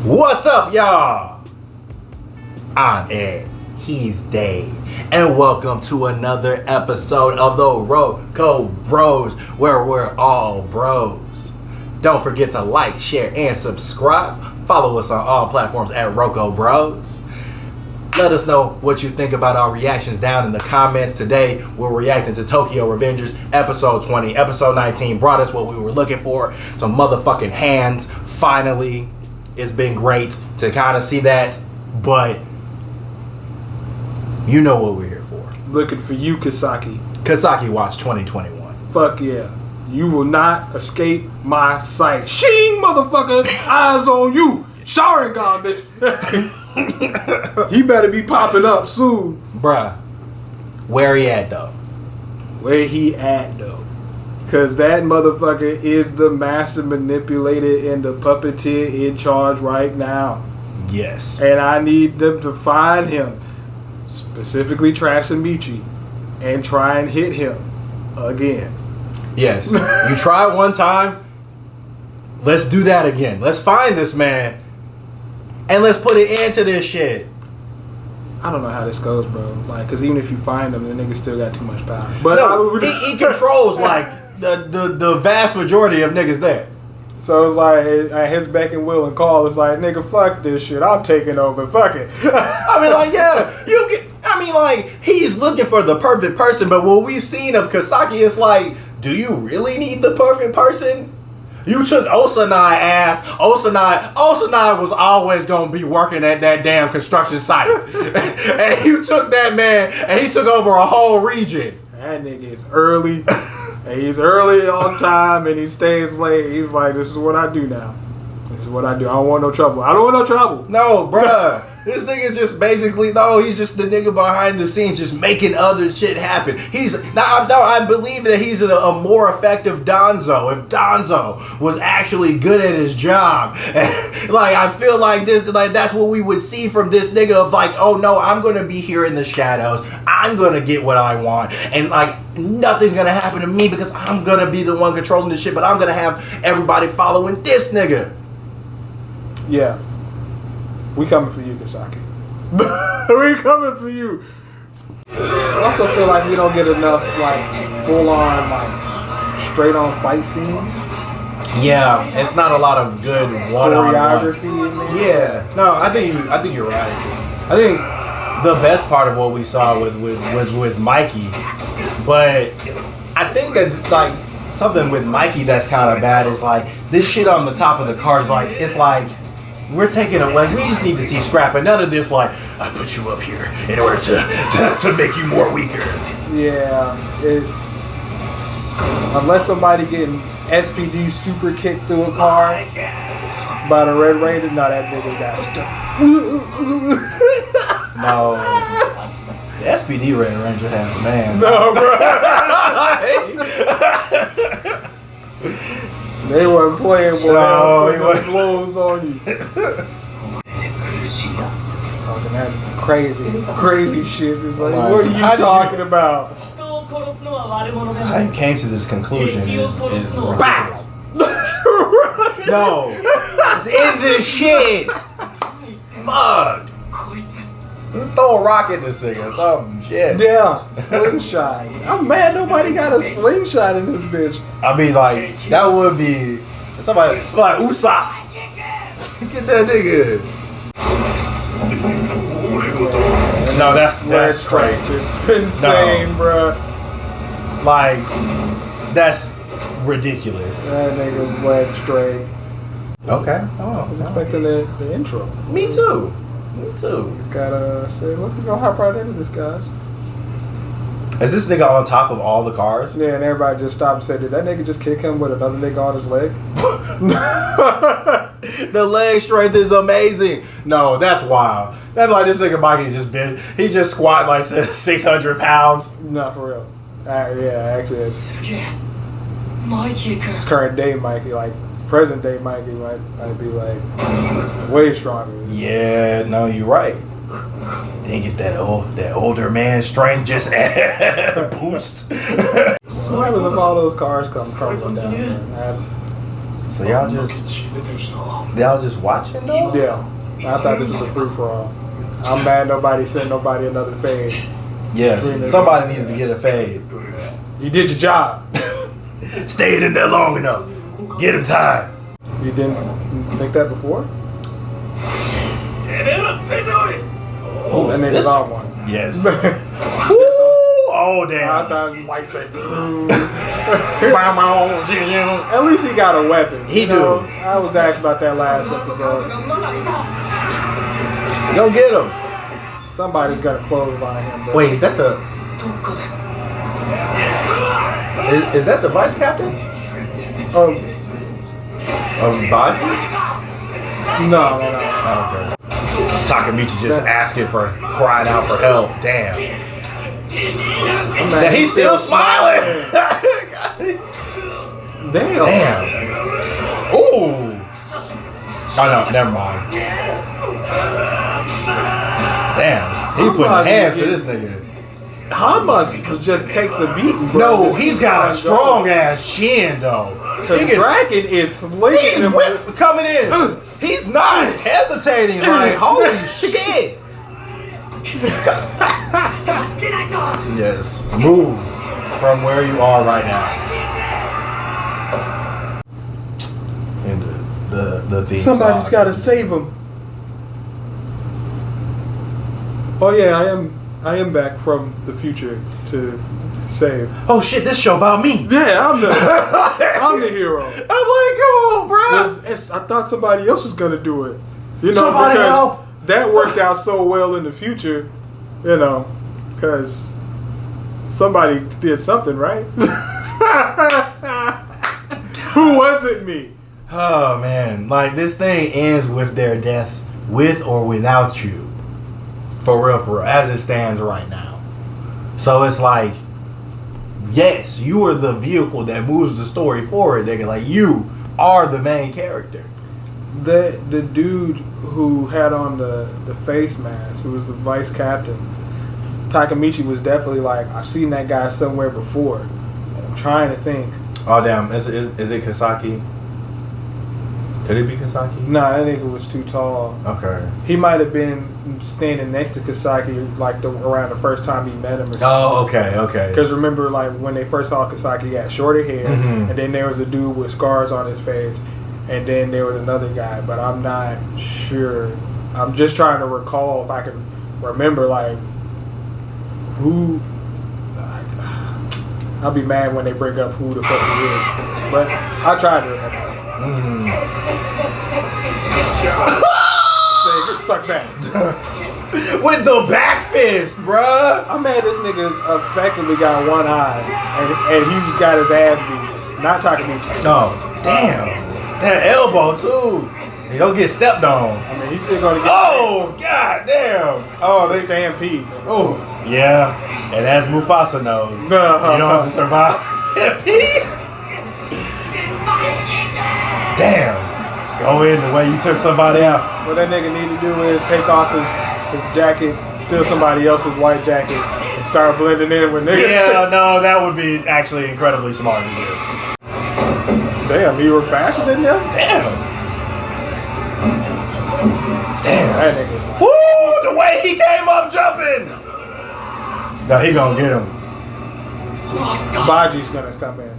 What's up, y'all? I'm Ed, he's Dave, and welcome to another episode of the RoKo Bros, where we're all bros. Don't forget to like, share, and subscribe. Follow us on all platforms at RoKo Bros. Let us know what you think about our reactions down in the comments. Today, we're reacting to Tokyo Revengers episode 20. Episode 19 brought us what we were looking for. Some motherfucking hands, finally. It's been great to kind of see that, but you know what we're here for. Looking for you, KISAKI. KISAKI Watch 2021. Fuck yeah. You will not escape my sight. Sheen, motherfucker, eyes on you. Sharingan, bitch. He better be popping up soon. Bruh, where he at, though? Where he at, though? Because that motherfucker is the master manipulator and the puppeteer in charge right now. Yes. And I need them to find him, specifically Trash and Michi, and try and hit him again. Yes. You tried one time. Let's do that again. Let's find this man. And let's put an end to this shit. I don't know how this goes, bro. Like, because even if you find him, the nigga still got too much power. But no, he controls, like, the vast majority of niggas there. So it's like, at his beck and will and call, it's like, nigga, fuck this shit. I'm taking over. Fuck it. I mean, like, yeah, he's looking for the perfect person, but what we've seen of KISAKI is like, do you really need the perfect person? You took Osanai ass. Osanai was always gonna be working at that damn construction site. And you took that man and he took over a whole region. That nigga is early. And he's early on time and he stays late. He's like, this is what I do now. This is what I do. I don't want no trouble. I don't want no trouble. No, bruh. This nigga's just basically, he's just the nigga behind the scenes just making other shit happen. I believe that he's a more effective Danzo. If Danzo was actually good at his job. Like, I feel like that's what we would see from this nigga of like, oh no, I'm gonna be here in the shadows. I'm gonna get what I want. And like, nothing's gonna happen to me because I'm gonna be the one controlling this shit, but I'm gonna have everybody following this nigga. Yeah. We coming for you, KISAKI. We coming for you. I also feel like we don't get enough like full on like straight on fight scenes. Yeah, it's not a lot of good choreography in there. Yeah, no, I think you're right. I think the best part of what we saw was with Mikey, but I think that like something with Mikey that's kind of bad is like this shit on the top of the card is like it's like. We're taking away. We just need to see scrap, and none of this like I put you up here in order to make you more weaker. Yeah, unless somebody getting SPD super kicked through a car by the Red Ranger, no, that nigga got stuck. No, the SPD Red Ranger has some hands. No, bro. They wasn't playing, boy. No, he wasn't. Blows on you. Talking that crazy shit. It's like, what are you talking about? How you came to this conclusion is ridiculous. No, it's in this shit. Fuck. Throw a rock at this thing or something. Shit. Yeah, slingshot. I'm mad nobody got a slingshot in this bitch. I mean, like, that would be somebody like Usa. Get that nigga. No, that's crazy. It's insane, bro. Like, that's ridiculous. That nigga's leg straight. Okay. I was expecting the intro. Me too. Gotta say, look, we're gonna hop right into this, guys. Is this nigga on top of all the cars? Yeah, and everybody just stopped and said, did that nigga just kick him with another nigga on his leg? The leg strength is amazing. No, that's wild. That's like this nigga Mikey he just squat like 600 pounds. Not for real. Yeah, actually it's current day Mikey, like present day Mikey might be like way stronger. Yeah, no, you're right. Didn't get that older man strength just boost. What happens if all those cars come crumbling down? Man? So y'all just watching though? Yeah. I thought this was a free for all. I'm mad nobody sent nobody another fade. Yes. Somebody needs to get a fade. You did your job. Stayed in there long enough. Get him tied. You didn't think that before? Oh, that nigga's on one. Yes. Oh damn! I thought you might say. At least he got a weapon. He do. I was asked about that last episode. Go get him. Somebody's gonna clothesline him. Bro. Wait, is that the? Is that the vice captain? Of Baji? No. Oh, okay. Takamichi just asking for crying out for help. Damn. And he's still smiling. Damn. Ooh. Oh no, never mind. Damn. He putting hands to this nigga. Hamas just takes a beating, bro. No, he's got a strong ass chin though. The Dragon is slinging him. Coming in. He's not hesitating. Like, holy shit. Yes. Move from where you are right now. And the theme Somebody's got to save him. Oh yeah, I am back from the future to save. Oh shit, this show about me. Yeah, I'm the hero. I'm like, come on, bro. I thought somebody else was gonna do it. You know, Somebody because help. that worked out so well in the future. You know, because somebody did something right. Who was it? Me. Oh man, like this thing ends with their deaths, with or without you. For real, as it stands right now. So it's like, yes, you are the vehicle that moves the story forward, nigga. Like, you are the main character. The dude who had on the face mask, who was the vice captain, Takamichi was definitely like, I've seen that guy somewhere before. And I'm trying to think. Oh, damn. Is it Kisaki? Could it be Kisaki? No, I think it was too tall. Okay. He might have been standing next to Kisaki like around the first time he met him or something. Oh, okay. Because remember, like, when they first saw Kisaki, he had shorter hair, and then there was a dude with scars on his face, and then there was another guy, but I'm not sure. I'm just trying to recall if I can remember, like, who. I'll be mad when they bring up who the fuck he is, but I tried to remember. Say, get the fuck back. With the back fist, bruh. I'm mad this nigga's effectively got one eye, and he's got his ass beat. Not Takamichi. Oh, damn. That elbow, too. He gonna get stepped on. I mean, he's still gonna get. Oh, god damn. Oh, they stampede. Oh, yeah. And as Mufasa knows, you don't have to survive stampede. Damn. Go in the way you took somebody out. What that nigga need to do is take off his jacket, steal somebody else's white jacket, and start blending in with niggas. Yeah, no, that would be actually incredibly smart to do. Damn, you were faster than them? Damn. That nigga's. Woo! The way he came up jumping. No, he gonna get him. Baji's gonna come in.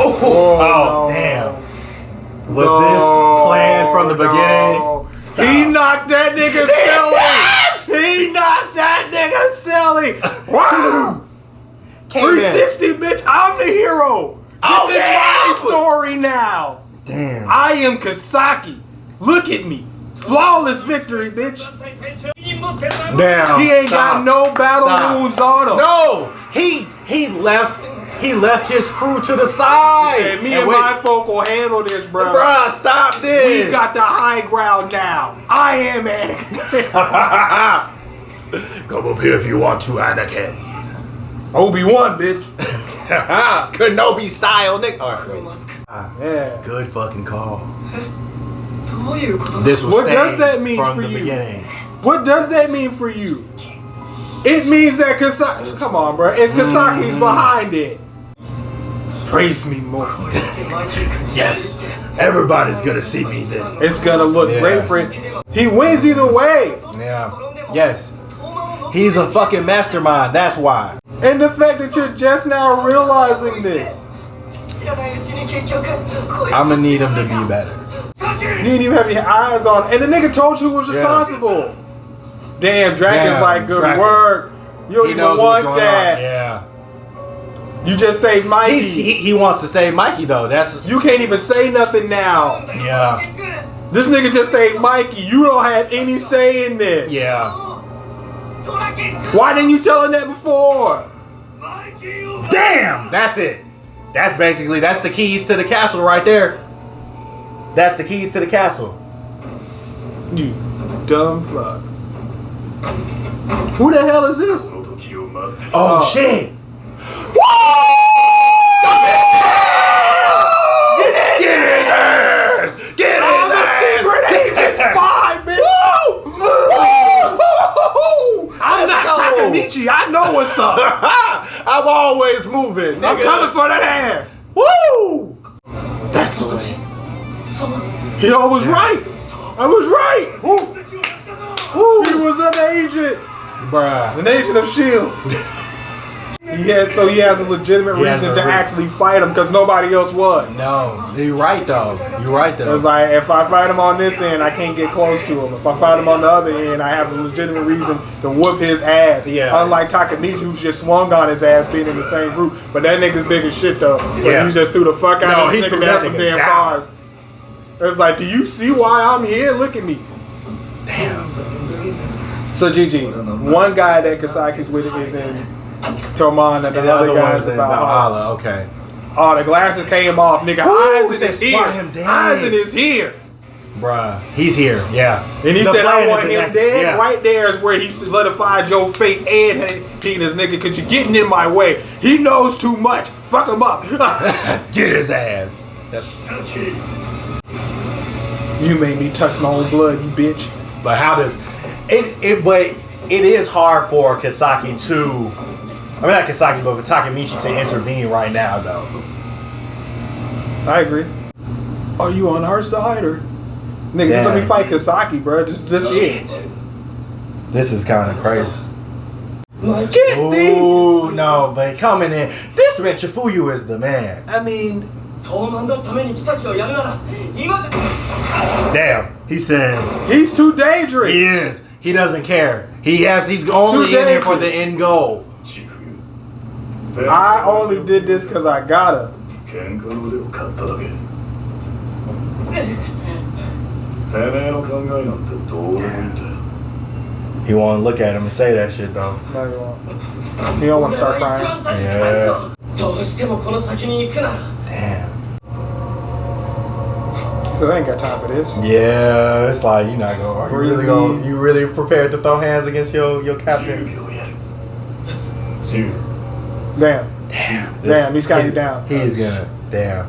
Oh, no. Damn. Was this planned from the beginning? He knocked that nigga silly. He knocked that nigga silly. Wow. 360, bitch. I'm the hero. This is my story now. Damn. I am Kisaki. Look at me. Flawless victory, bitch. Damn. He ain't got no battle wounds on him. No. He left his crew to the side. He said, me and my folk will handle this, bro. Bruh, stop this. We got the high ground now. I am Anakin. Come up here if you want to, Anakin. Obi-Wan, bitch. Kenobi style, nigga. All right, Yeah. good fucking call. This was What does that mean from for the you? beginning. What does that mean for you? It means that Kisaki. Come on, bro. If Kisaki's behind it. praise me more. Yes, everybody's gonna see me then. It's gonna look great for him. He wins either way. Yeah. Yes. He's a fucking mastermind. That's why. And the fact that you're just now realizing this. I'm gonna need him to be better. You didn't even have your eyes on. And the nigga told you who was responsible. Damn, Dragon's like, good work. You don't even want that. Yeah. You just saved Mikey. He wants to save Mikey though. That's you can't even say nothing now. Yeah. This nigga just saved Mikey. You don't have any say in this. Yeah. Why didn't you tell him that before? Damn! That's it. That's the keys to the castle right there. That's the keys to the castle. You dumb fuck. Who the hell is this? Oh shit! Get his ass! Get his I'm a secret agent spy, bitch! I'm not Takemichi. I know what's up. I'm always moving. I'm Nigga. coming for that ass. Woo! That's the way. He was right. I was right. He was an agent. Bruh. An agent of S.H.I.E.L.D. He has a legitimate reason to actually fight him because nobody else was. No, you're right though. You're right though. It's like if I fight him on this end, I can't get close to him. If I fight him on the other end, I have a legitimate reason to whoop his ass. Yeah. Unlike Takemichi, who's just swung on his ass being in the same group. But that nigga's big as shit though. Yeah. He just threw the fuck out of this nigga down some damn down. cars. It's like, do you see why I'm here? Look at me. Damn. So GG, one guy that Kisaki's with is in Toman, and the other guy's in about Valhalla. Okay. Oh, the glasses came off, nigga. Eisen is here. him dead. Eisen is here. Bruh, he's here. Yeah. And he The said, I plan want is him dead. yeah. Right there is where he solidified your fate and he this nigga, because you're getting in my way. He knows too much. Fuck him up. Get his ass. You made me touch my own blood, you bitch. But how does but it is hard for Kisaki to, I mean not Kisaki, but for Takemichi to intervene right now though. I agree. Are you on our side or? Nigga, just let me fight Kisaki, bro. Just it. This is kind of crazy. Get thee! Ooh, no, but coming in. This man Chifuyu is the man. I mean, damn, he said he's too dangerous. he is. He doesn't care. He's only in there for the end goal. I only did this because I gotta. He won't look at him and say that shit though. No, you won't. You don't want to start crying. Yeah. Damn. So they ain't got time for this. Yeah, it's like you're not going. You really prepared to throw hands against your captain? Damn. He's got you down. He's gonna. Damn.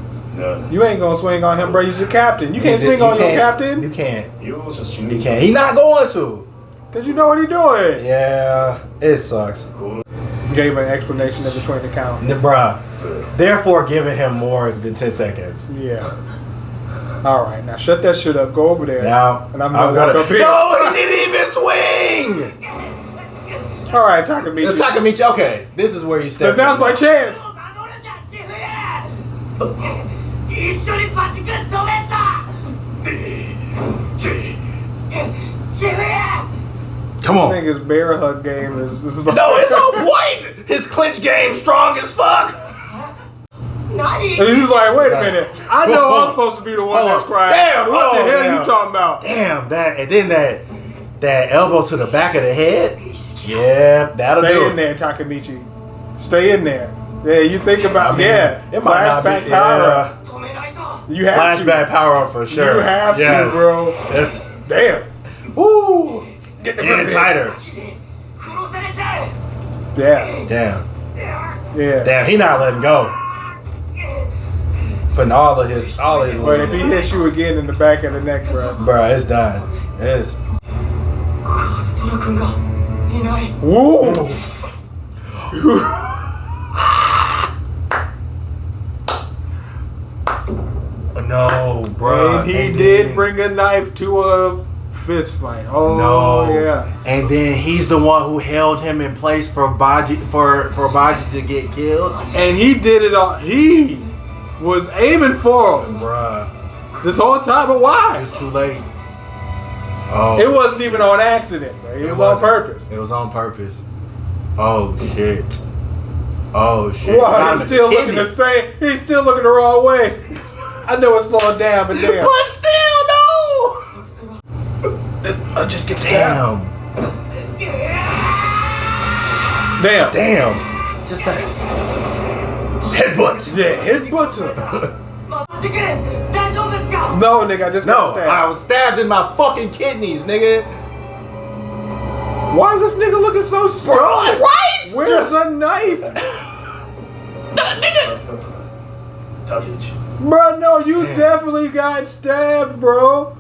You ain't gonna swing on him, bro. He's your captain. You can't swing on your captain. You can't. He can't. He's not going to. Cause you know what he's doing. Yeah, it sucks. Gave an explanation in between the count. Bruh. Therefore, giving him more than 10 seconds. Yeah. All right, now shut that shit up. Go over there. Now, and I'm gonna walk up here. No, he didn't even swing. All right, Takemichi. Takemichi. Okay, this is where you step. But now's my chance. Come on. I think his bear hug game is No, it's on point. His clinch game strong as fuck. And he's like, wait a minute. I know I'm supposed to be the one that's crying. Damn, what the hell you talking about? Damn, and then that elbow to the back of the head. Yeah, that'll do it. Stay in there, Takemichi. Stay in there. Yeah, you think about it might not be power up. You have flashback power up for sure. You have to, bro. Yes. Damn. Woo. Get tighter. Yeah. Damn. Yeah. Damn, he not letting go. Putting all his But if he hits you again in the back of the neck, bro. Bruh, it's done. It's. Woo! no, bro. And he did bring a knife to a fist fight. Oh no. yeah. And then he's the one who held him in place for Baji to get killed. And he did it all. He was aiming for him, Bruh. this whole time. But why? It's too late. Oh. It wasn't even on accident, bro. It was on purpose. It was on purpose. Oh shit. Oh shit. Wow, he's still looking the same. He's still looking the wrong way. I know it's slowing down, but damn. But still, no. Just get Damn. Damn. Just that. Headbutt. Yeah, headbutt her. No, nigga, I just got stabbed. I was stabbed in my fucking kidneys, nigga. Why is this nigga looking so strong? Right? Where's the knife? Nigga. Bro, no, you definitely got stabbed, bro.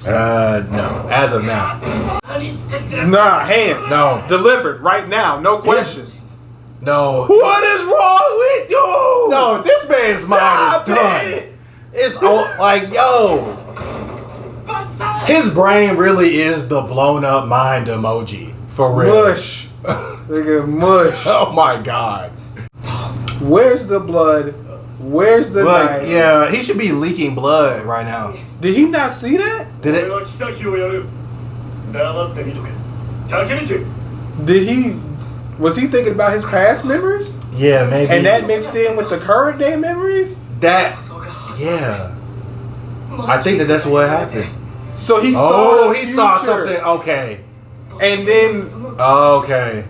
No. As of now. Nah, hands. No. Delivered right now, no questions. No. What is wrong with you? No, this man's mind is done. It's like, yo. His brain really is the blown up mind emoji. For real. Mush. Nigga, mush. Oh my god. Where's the blood? Where's the knife? Yeah, he should be leaking blood right now. Did he not see that? Did it? Did he? Was he thinking about his past memories? Yeah, maybe. And that mixed in with the current day memories? Yeah. I think that's what happened. So he saw. He saw something. Okay. And then. Okay.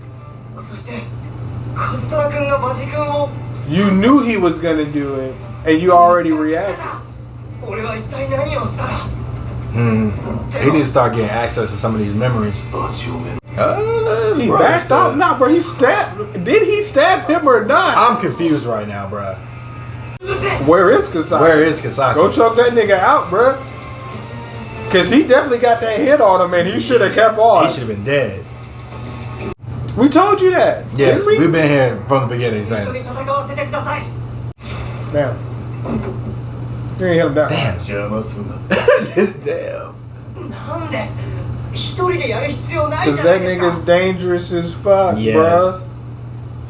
You knew he was gonna do it, and you already reacted. He didn't start getting access to some of these memories. He backed up? Nah, bro. He stabbed. Did he stab him or not? I'm confused right now, bro. Where is Kisaki? Where is Kisaki? Go choke that nigga out, bro. Cause he definitely got that hit on him, and he should have kept on. He should have been dead. We told you that. Yes, didn't we? we've been here from the beginning saying. Damn. You ain't hit him down. Damn. Damn. Cause that nigga's dangerous as fuck, Yes. bruh.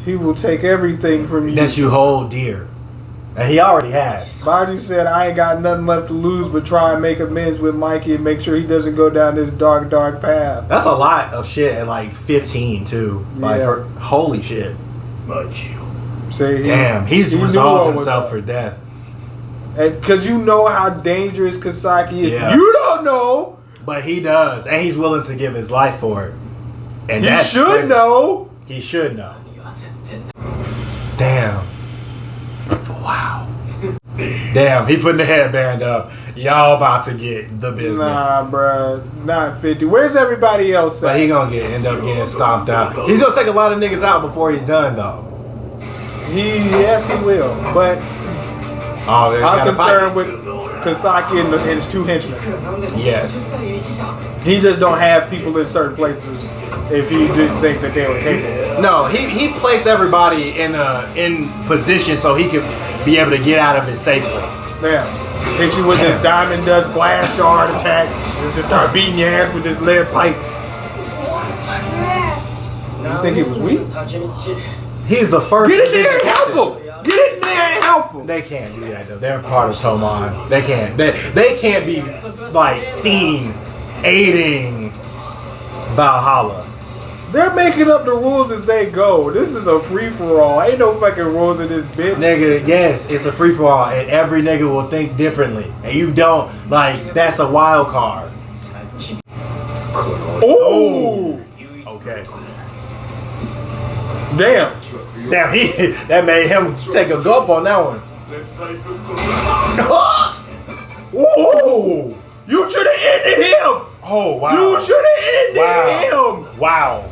He will take everything from you. That you hold dear. And he already has. Baji said, I ain't got nothing left to lose but try and make amends with Mikey and make sure he doesn't go down this dark, dark path. That's a lot of shit at like 15 too. Like, holy shit. See, Damn, he's resolved himself for death. Because you know how dangerous Kisaki is. Yeah. You don't know. But he does. And he's willing to give his life for it. And he should crazy. know. He should know. Damn. Wow. Damn, he putting the headband up. Y'all about to get the business. Nah, bruh. Not 50. Where's everybody else at? But he gonna end up getting stomped out. He's gonna take a lot of niggas out before he's done though. Yes, he will. But I'm concerned with Kisaki and his two henchmen. Yes. He just don't have people in certain places if he didn't think that they were capable. No, he placed everybody in position so he could be able to get out of it safely. Yeah. Hit you with this diamond dust blast shard attack and just start beating your ass with this lead pipe. You think he was weak? He's the first. Get in there and help him! Get in there and help him! They can't do that though. They're part of Toman. They can't. They can't be like seen aiding Valhalla. They're making up the rules as they go. This is a free-for-all. Ain't no fucking rules in this bitch. Nigga, yes, it's a free-for-all, and every nigga will think differently. And you don't, like, that's a wild card. Ooh! Okay. Damn. Damn, that made him take a gulp on that one. Ooh! You should have ended him! Oh, wow. You should have ended him! Wow.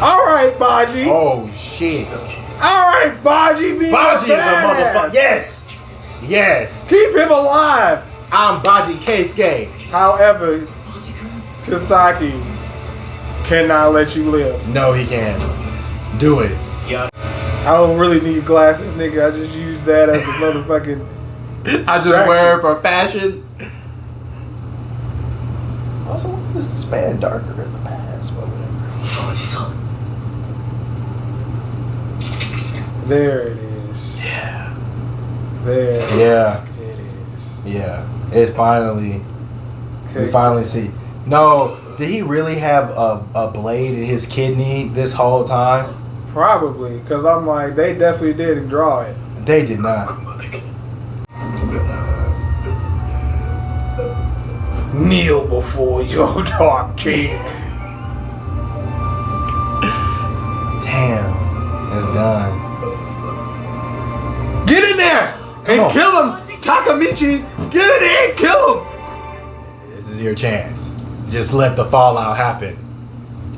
Alright, Baji. Oh, shit. Alright, Baji. Baji is a motherfucker. Yes. Yes. Keep him alive. I'm Baji Keisuke. However, Kisaki cannot let you live. No, he can't. Do it. I don't really need glasses, nigga. I just use that as a motherfucking. I just wear it for fashion. Also, why was this man darker in the past? But whatever. There it is. Yeah. There. Yeah. It is. Yeah. It finally. Okay. We finally see. No, did he really have a blade in his kidney this whole time? Probably, because I'm like, they definitely didn't draw it. They did not. Kneel before your dark king. Damn. It's done. Get in there and kill him, Takamichi. Get in there and kill him. This is your chance. Just let the fallout happen.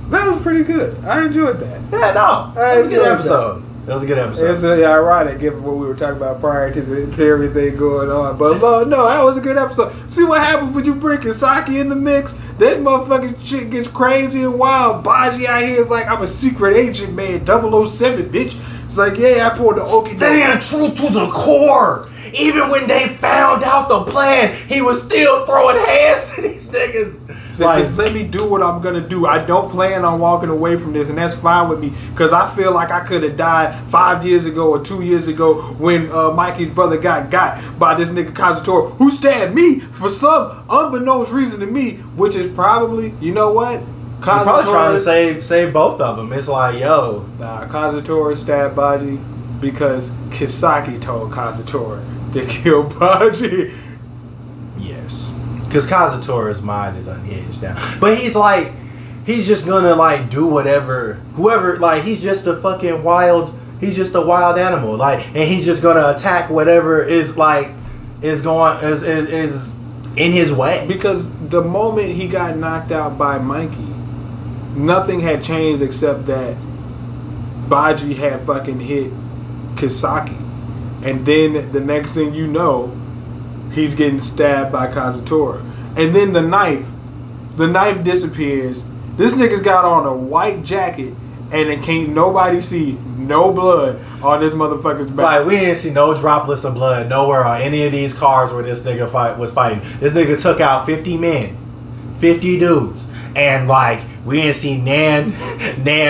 That was pretty good. I enjoyed that. Yeah, no. That was a good episode. That was a good episode. It's ironic given what we were talking about prior to everything going on. But no, that was a good episode. See what happens when you bring Kisaki in the mix? That motherfucking shit gets crazy and wild. Baji out here is like, I'm a secret agent, man. 007, bitch. It's like, yeah, I pulled the okie doke. Damn, true to the core. Even when they found out the plan, he was still throwing hands to these niggas. So just let me do what I'm gonna do. I don't plan on walking away from this, and that's fine with me. Cause I feel like I could have died 5 years ago or 2 years ago when Mikey's brother got by this nigga Kazutora, who stabbed me for some unbeknownst reason to me, which is probably, you know what? He's probably trying to save both of them. It's like, yo. Nah, Kazutora stabbed Baji because Kisaki told Kazutora to kill Baji. Yes. Because Kazutora's mind is unhinged now. But he's like, he's just gonna like do whatever, whoever, like he's just a fucking wild, he's just a wild animal. Like, and he's just gonna attack whatever is like, is in his way. Because the moment he got knocked out by Mikey, nothing had changed except that Baji had fucking hit Kisaki. And then the next thing you know, he's getting stabbed by Kazutora. And then the knife disappears. This nigga's got on a white jacket and it can't nobody see no blood on this motherfucker's back. Like, we didn't see no droplets of blood nowhere on any of these cars where this nigga was fighting. This nigga took out 50 men, 50 dudes. And like, we didn't see nan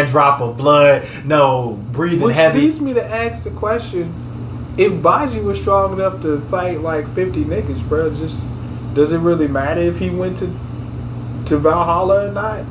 drop of blood, no breathing heavy. Which leads me to ask the question, if Baji was strong enough to fight like 50 niggas, bro, just does it really matter if he went to Valhalla or not?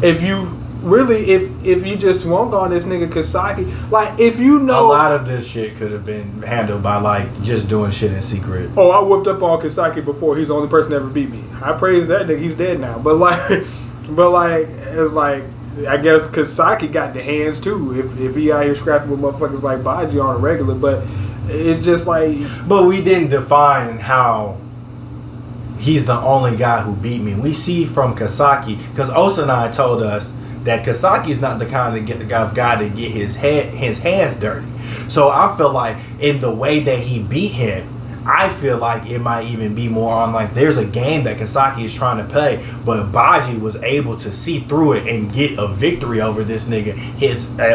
If you really, if you just swung on this nigga Kisaki, like if you know, a lot of this shit could have been handled by like just doing shit in secret. Oh, I whooped up on Kisaki before. He's the only person that ever beat me. I praise that nigga. He's dead now. But like it's like, I guess Kisaki got the hands too. If he out here scrapping with motherfuckers like Baji on a regular, but it's just like. But we didn't define how he's the only guy who beat me. We see from Kisaki, because Osanai told us that Kisaki's not the kind of guy to get his hands dirty. So I feel like in the way that he beat him, I feel like it might even be more on like there's a game that Kisaki is trying to play, but Baji was able to see through it and get a victory over this nigga.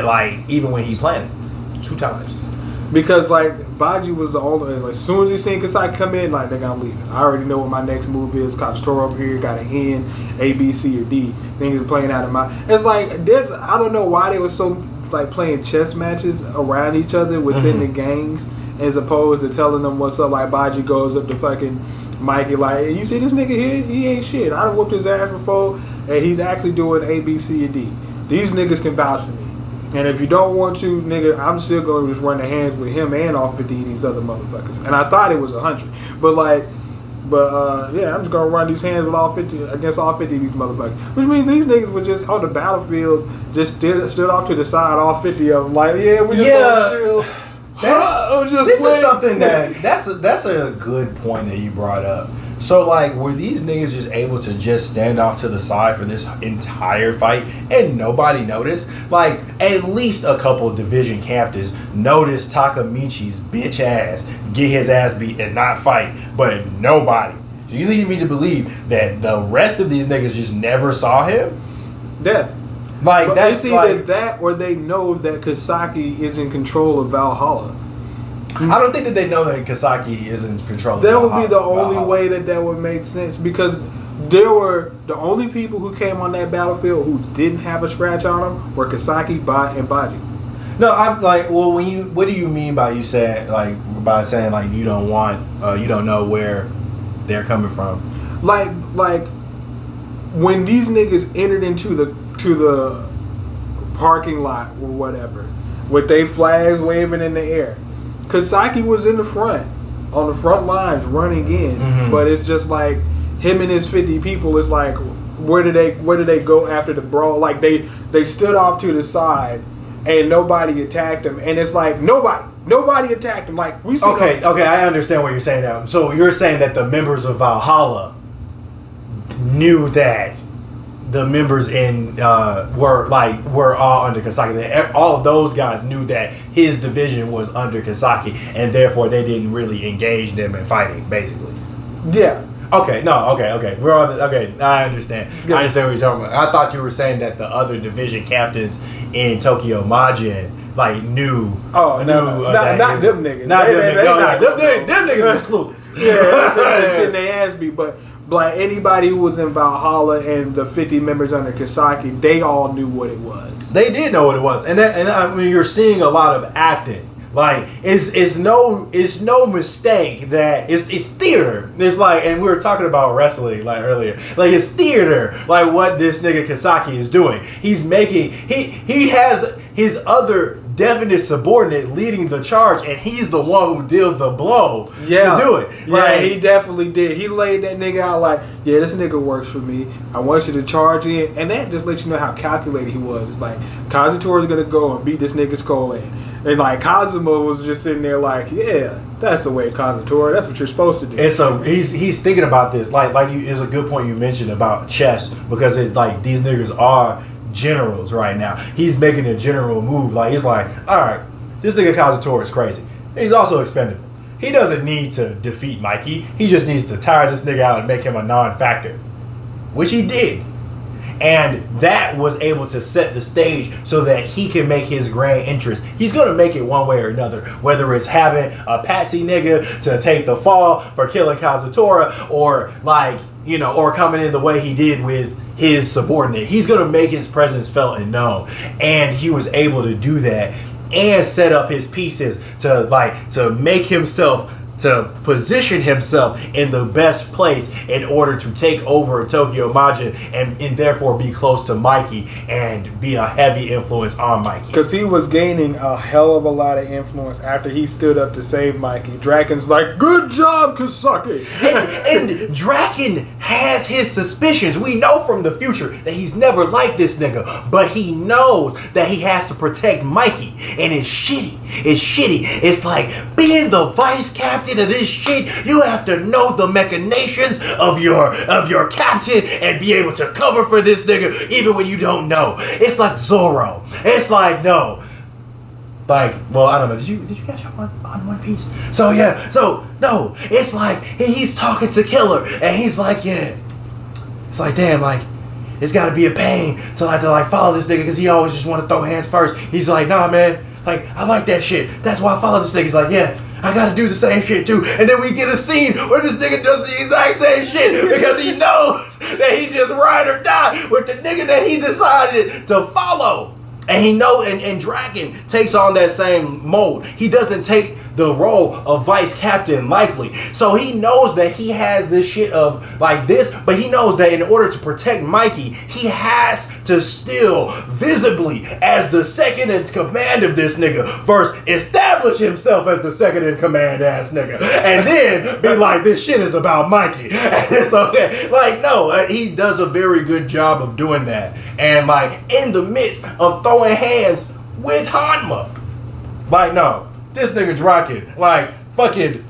Like even when he played it 2 times. Because like Baji was the only, like, as soon as he seen Kisaki come in, like, nigga, I'm leaving. I already know what my next move is. Kazutora over here got an N, A, B, C, or D. Things are playing out of my. It's like this. I don't know why they were so like playing chess matches around each other within the gangs, as opposed to telling them what's up. Like Baji goes up to fucking Mikey, like, you see this nigga here? He ain't shit. I done whooped his ass before, and he's actually doing A, B, C, or D. These niggas can vouch for me. And if you don't want to, nigga, I'm still going to just run the hands with him and all 50 of these other motherfuckers. And I thought it was 100. But yeah, I'm just going to run these hands with all 50, against all 50 of these motherfuckers. Which means these niggas were just on the battlefield, just stood off to the side, all 50 of them. Like, yeah, we just going to chill. This is something that's a good point that you brought up. So, like, were these niggas just able to just stand off to the side for this entire fight and nobody noticed? Like, at least a couple division captains noticed Takamichi's bitch ass get his ass beat and not fight, but nobody. So you lead me to believe that the rest of these niggas just never saw him? Yeah. Like but that's it's either like that or they know that Kisaki is in control of Valhalla. I don't think that they know that Kisaki is in control of That Valhalla. would be the only Valhalla. way that would make sense, because there were the only people who came on that battlefield who didn't have a scratch on them were Kisaki, and Baji. No, I'm like, well, what do you mean by you saying like you don't want you don't know where they're coming from? Like when these niggas entered into the parking lot or whatever, with their flags waving in the air, Kisaki was in the front, on the front lines running in, but it's just like him and his 50 people. It's like where did they go after the brawl? Like they stood off to the side and nobody attacked him, and it's like nobody attacked him. Like we see. Okay, I understand what you're saying now. So you're saying that the members of Valhalla knew that the members in were all under Kisaki. That all of those guys knew that his division was under Kisaki, and therefore they didn't really engage them in fighting, basically. Yeah. Okay. We're on the, okay. I understand. Good. I understand what you're talking about. I thought you were saying that the other division captains in Tokyo Majin knew. Oh no, not them niggas. Not them niggas. Them niggas was clueless. Yeah, them niggas getting their ass beat, but. Like anybody who was in Valhalla and the 50 members under Kisaki, they all knew what it was. They did know what it was, and I mean, you're seeing a lot of acting. Like it's no mistake that it's theater. It's like, and we were talking about wrestling like earlier. Like it's theater. Like what this nigga Kisaki is doing. He's making he has his other definite subordinate leading the charge, and he's the one who deals the blow to do it. Yeah, he definitely did. He laid that nigga out like, yeah, this nigga works for me. I want you to charge in, and that just lets you know how calculated he was. It's like Kazutora is gonna go and beat this nigga's skull in, and like Kazuma was just sitting there like, yeah, that's the way, Kazutora. That's what you're supposed to do. And so he's thinking about this. Like you, it's a good point you mentioned about chess, because it's like these niggas are generals right now. He's making a general move. Like he's like, all right, this nigga Kazutora is crazy. He's also expendable. He doesn't need to defeat Mikey. He just needs to tire this nigga out and make him a non-factor, which he did. And that was able to set the stage so that he can make his grand entrance. He's going to make it one way or another, whether it's having a patsy nigga to take the fall for killing Kazutora, or like, you know, or coming in the way he did with his subordinate. He's going to make his presence felt and known. And he was able to do that and set up his pieces to make himself, to position himself in the best place in order to take over Tokyo Majin and therefore be close to Mikey and be a heavy influence on Mikey. Because he was gaining a hell of a lot of influence after he stood up to save Mikey. Draken's like, good job, Kisaki. And Draken has his suspicions. We know from the future that he's never liked this nigga, but he knows that he has to protect Mikey. And it's shitty. It's like being the vice captain of this shit. You have to know the machinations of your captain and be able to cover for this nigga even when you don't know. It's like Zorro. It's like, no. Like, well, I don't know. Did you catch up on One Piece? So yeah. So no. It's like he's talking to Killer and he's like, yeah. It's like, damn, like it's got to be a pain to follow this nigga because he always just want to throw hands first. He's like, nah, man. Like, I like that shit. That's why I follow this nigga. He's like, yeah, I gotta do the same shit too. And then we get a scene where this nigga does the exact same shit because he knows that he's just ride or die with the nigga that he decided to follow. And he knows, and Draken takes on that same mold. He doesn't take the role of vice captain likely. So he knows that he has this shit of like this, but he knows that in order to protect Mikey, he has to still visibly, as the second in command of this nigga, first establish himself as the second in command ass nigga, and then be like, this shit is about Mikey. And it's okay. Like, no, he does a very good job of doing that. And like in the midst of throwing hands with Hanma, like, no. This nigga Draken, like, fucking,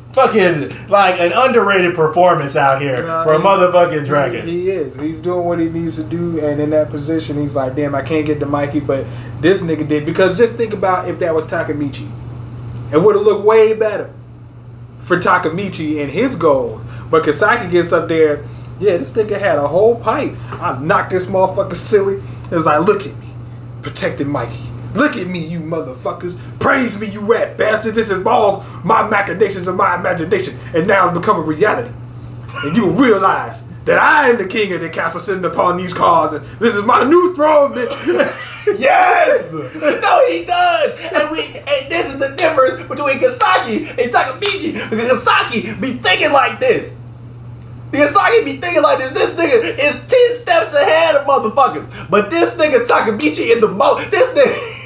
like, an underrated performance out here for a motherfucking Draken. He is. He's doing what he needs to do, and in that position, he's like, damn, I can't get to Mikey, but this nigga did. Because just think about if that was Takamichi. It would have looked way better for Takamichi and his goals. But Kisaki gets up there, yeah, this nigga had a whole pipe. I knocked this motherfucker silly. It was like, look at me. protecting Mikey. Look at me, you motherfuckers. Praise me, you rat bastards. This is all my machinations and my imagination. And now it's become a reality. And you will realize that I am the king of the castle sitting upon these cars. And this is my new throne, bitch. Yes! No, he does! And this is the difference between KISAKI and Takamichi. Because KISAKI be thinking like this. KISAKI be thinking like this. This nigga is 10 steps ahead of motherfuckers. But this nigga Takamichi in the this nigga.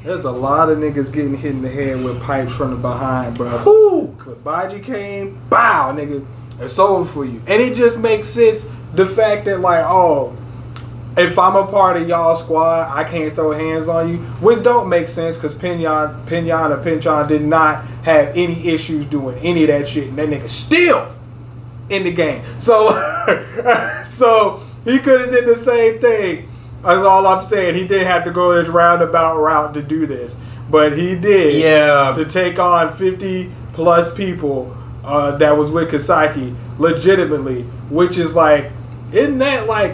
There's a lot of niggas getting hit in the head with pipes from the behind, bro. Whoo! But Baji came, bow, nigga. It's over for you. And it just makes sense, the fact that, like, oh, if I'm a part of y'all squad, I can't throw hands on you. Which don't make sense, because Pinchon did not have any issues doing any of that shit. And that nigga still in the game. So, so he could have did the same thing. That's all I'm saying. He didn't have to go this roundabout route to do this. But he did. Yeah. To take on 50 plus people that was with KISAKI legitimately. Which is like, isn't that like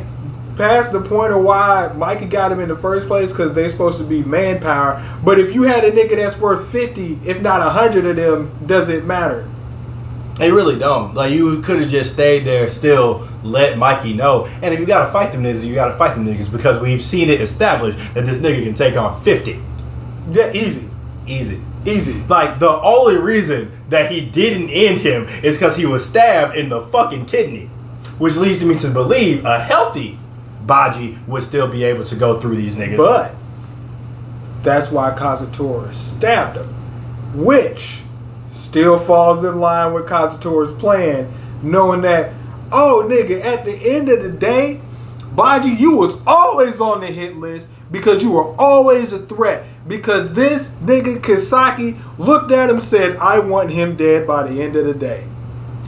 past the point of why Mikey got him in the first place? Because they're supposed to be manpower. But if you had a nigga that's worth 50, if not 100 of them, does it matter? They really don't. Like, you could have just stayed there, still let Mikey know. And if you gotta fight them niggas, you gotta fight them niggas, because we've seen it established that this nigga can take on 50. Yeah, easy. Easy. Like, the only reason that he didn't end him is because he was stabbed in the fucking kidney. Which leads me to believe a healthy Baji would still be able to go through these niggas. But that's why Kazutora stabbed him. Which still falls in line with Kazutora's plan, knowing that, oh nigga, at the end of the day, Baji, you was always on the hit list because you were always a threat. Because this nigga KISAKI looked at him and said, I want him dead by the end of the day.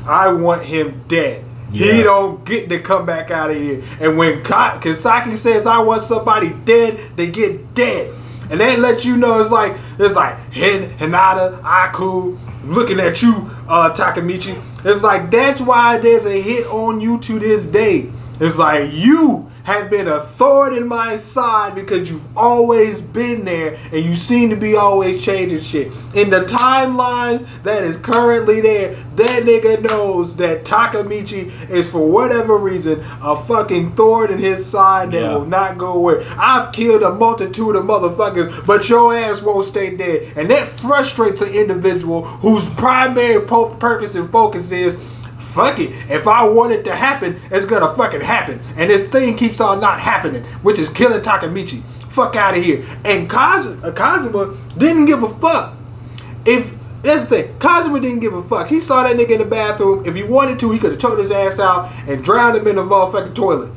I want him dead. Yeah. He don't get to come back out of here. And when KISAKI says, I want somebody dead, they get dead. And that lets you know it's like Hinata, Aku, looking at you, Takamichi. It's like, that's why there's a hit on you to this day. It's like, you have been a thorn in my side because you've always been there and you seem to be always changing shit. In the timelines that is currently there, that nigga knows that Takamichi is, for whatever reason, a fucking thorn in his side that will not go away. I've killed a multitude of motherfuckers, but your ass won't stay dead. And that frustrates an individual whose primary purpose and focus is, fuck it. If I want it to happen, it's gonna fucking happen. And this thing keeps on not happening, which is killing Takamichi. Fuck out of here. And Kazuma didn't give a fuck. That's the thing. Kazuma didn't give a fuck. He saw that nigga in the bathroom. If he wanted to, he could have choked his ass out and drowned him in the motherfucking toilet.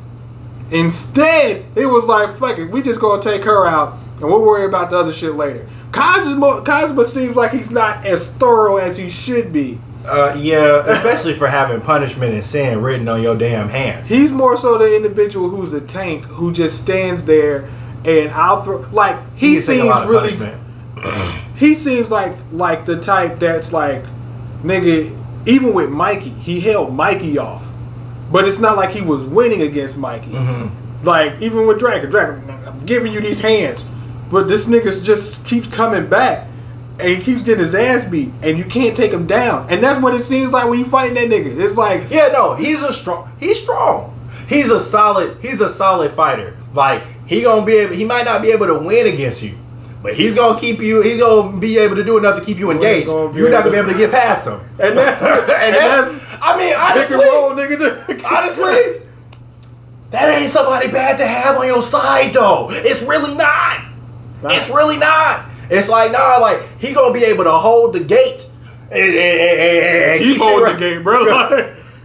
Instead, it was like, fuck it. We just gonna take her out and we'll worry about the other shit later. Kazuma seems like he's not as thorough as he should be. Yeah, especially for having punishment and sin written on your damn hand. He's more so the individual who's a tank who just stands there and he seems really. He seems like the type that's like, nigga. Even with Mikey, he held Mikey off, but it's not like he was winning against Mikey. Mm-hmm. Like even with Dragon, I'm giving you these hands, but this nigga just keeps coming back. And he keeps getting his ass beat, and you can't take him down. And that's what it seems like when you fighting that nigga. It's like, yeah, no, he's strong. He's a solid fighter. Like, he might not be able to win against you, but he's gonna keep you. He's gonna be able to do enough to keep you engaged. You're not gonna be able to get past him. And that's I mean, honestly, that ain't somebody bad to have on your side, though. It's really not. It's really not. It's like, nah, like, he gonna be able to hold the gate. And keep holding the gate, bro.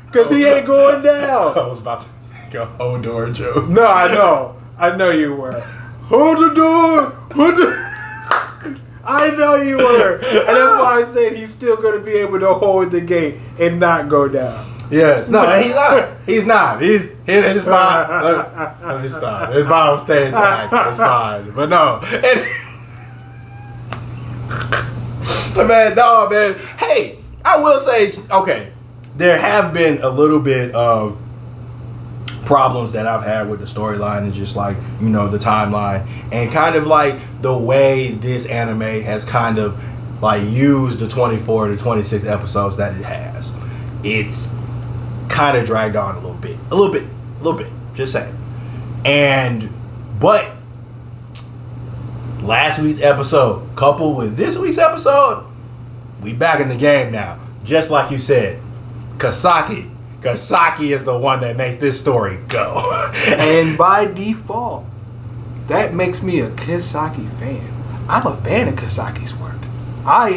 Because he ain't going down. I was about to make a hold door joke. No, I know you were. Hold the door. I know you were. And that's why I said he's still gonna be able to hold the gate and not go down. Yes. No, he's not. He's his mind. Let me stop. His mind will stay intact. It's fine. But no. Man. Hey, I will say, okay, there have been a little bit of problems that I've had with the storyline and just like, you know, the timeline and kind of like the way this anime has kind of like used the 24 to 26 episodes that it has. It's kind of dragged on a little bit, just saying. But last week's episode coupled with this week's episode, we back in the game now. Just like you said, KISAKI is the one that makes this story go. And by default, that makes me a KISAKI fan. I'm a fan of KISAKI's work. I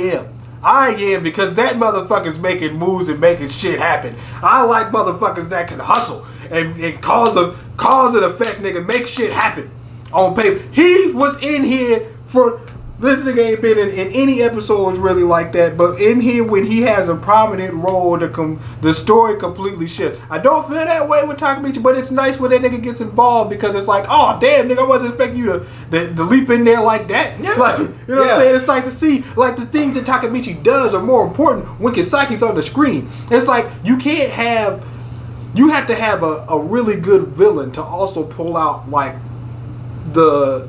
am because that motherfucker's making moves and making shit happen. I like motherfuckers that can hustle and cause and effect, nigga, make shit happen on paper. He was in here for... This nigga ain't been in any episodes really like that, but in here when he has a prominent role, the story completely shifts. I don't feel that way with Takemichi, but it's nice when that nigga gets involved because it's like, oh damn nigga, I wasn't expecting you to leap in there like that. Yeah. Like, you know what I'm saying? It's nice to see like the things that Takemichi does are more important when KISAKI's on the screen. It's like you have to have a really good villain to also pull out like the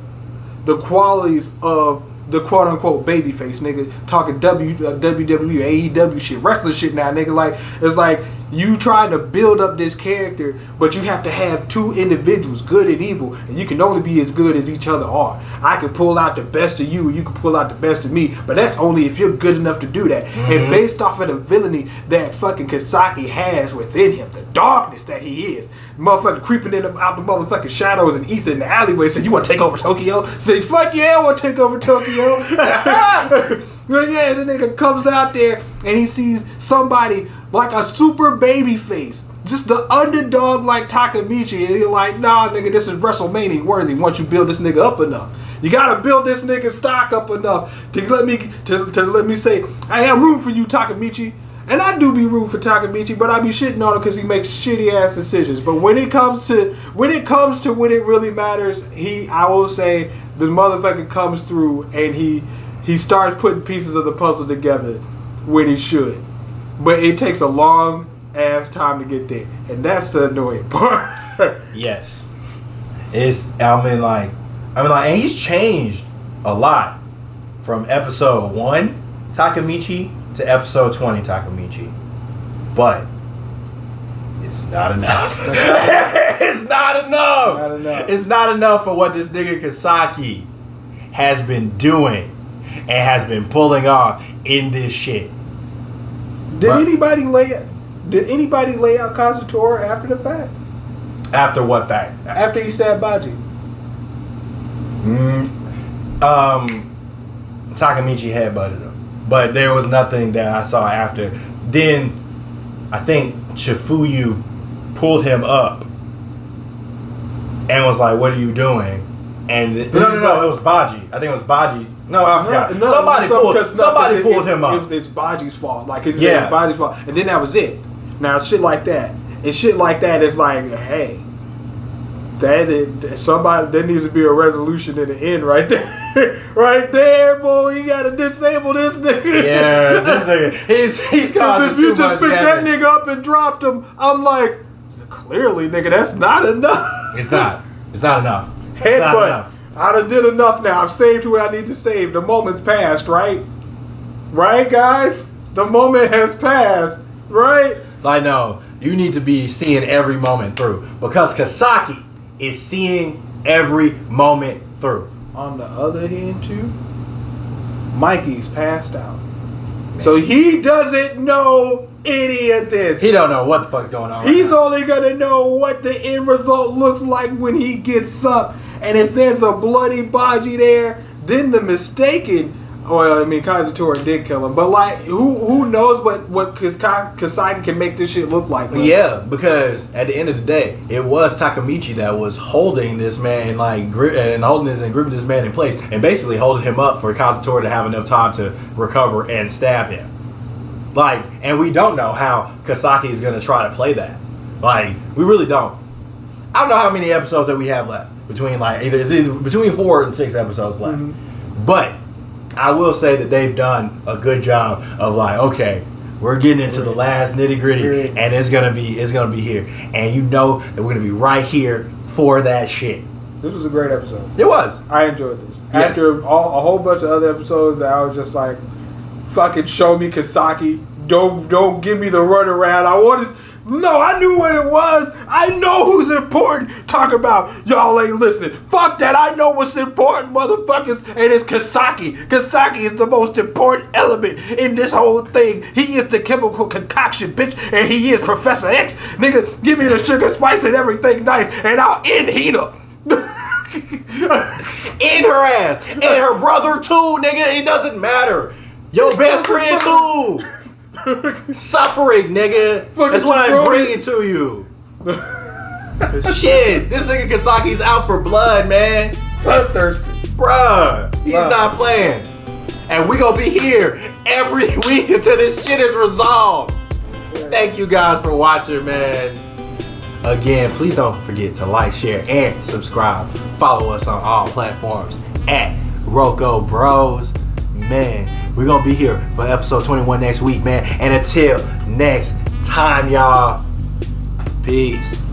qualities of the quote-unquote babyface, nigga, talking WWE, AEW shit, wrestling shit now, nigga. Like, it's like you trying to build up this character, but you have to have two individuals, good and evil, and you can only be as good as each other are. I can pull out the best of you, you can pull out the best of me, but that's only if you're good enough to do that. Mm-hmm. And based off of the villainy that fucking KISAKI has within him, the darkness that he is, motherfucker creeping in out the motherfucking shadows and ether in the alleyway, said, you want to take over Tokyo? Say, fuck yeah, I want to take over Tokyo. But yeah, the nigga comes out there and he sees somebody like a super baby face, just the underdog like Takemichi, and you're like, nah, nigga, this is WrestleMania worthy once you build this nigga up enough. You gotta build this nigga's stock up enough to let me say, I am rooting for you, Takemichi. And I do be rooting for Takemichi, but I be shitting on him because he makes shitty ass decisions. But when it comes to when it really matters, I will say the motherfucker comes through and he starts putting pieces of the puzzle together when he should. But it takes a long ass time to get there, and that's the annoying part. Yes, I mean, and he's changed a lot from episode 1 Takemichi to episode 20 Takemichi, but it's not enough. It's not enough. It's not enough for what this nigga KISAKI has been doing and has been pulling off in this shit. Did anybody lay out Kazutora after the fact? After what fact? After he stabbed Baji. Takemichi headbutted him. But there was nothing that I saw after. Then I think Chifuyu pulled him up and was like, what are you doing? And no, it was Baji. I think it was Baji. No, I forgot. Somebody pulled him up. It's Baji's fault. Like, it's Baji's fault. And then that was it. Now, shit like that. And shit like that is like, hey, there needs to be a resolution in the end right there. Right there, boy. You gotta disable this nigga. Yeah, this nigga. He's causing if you just picked that nigga up and dropped him, I'm like, clearly, nigga, that's not enough. It's not enough. Headbutt. I done did enough now. I've saved who I need to save. The moment's passed, right? Right, guys? The moment has passed, right? Like, no, you need to be seeing every moment through. Because KISAKI is seeing every moment through. On the other hand, too, Mikey's passed out. Man. So he doesn't know any of this. He don't know what the fuck's going on. He's only gonna know what the end result looks like when he gets up. And if there's a bloody Baji there, then the mistaken... Well, I mean, Kazutora did kill him. But, like, who knows what KISAKI can make this shit look like? Man. Yeah, because at the end of the day, it was Takemichi that was holding this man, and gripping this man in place, and basically holding him up for Kazutora to have enough time to recover and stab him. Like, and we don't know how KISAKI is going to try to play that. Like, we really don't. I don't know how many episodes that we have left. Between between 4 and 6 episodes left. Mm-hmm. But I will say that they've done a good job of like, okay, We're getting into the last nitty gritty, and it's gonna be here. And you know that we're gonna be right here for that shit. This was a great episode. It was. I enjoyed this. Yes. After a whole bunch of other episodes that I was just like, fucking show me KISAKI. Don't give me the runaround. No, I knew what it was. I know who's important. Talk about y'all ain't listening. Fuck that. I know what's important, motherfuckers. And it's KISAKI. KISAKI is the most important element in this whole thing. He is the chemical concoction, bitch. And he is Professor X. Nigga, give me the sugar, spice, and everything nice. And I'll end Hina. In her ass. And her brother too, nigga. It doesn't matter. Your best friend too. Suffering, nigga. That's what I'm bringing to you. Shit, this nigga KISAKI's out for blood, man. Bloodthirsty. Bruh, he's not playing. And we gonna be here every week until this shit is resolved. Thank you guys for watching, man. Again, please don't forget to like, share, and subscribe. Follow us on all platforms at RoKo Bros. Man, we're gonna be here for episode 21 next week, man. And until next time, y'all. Peace.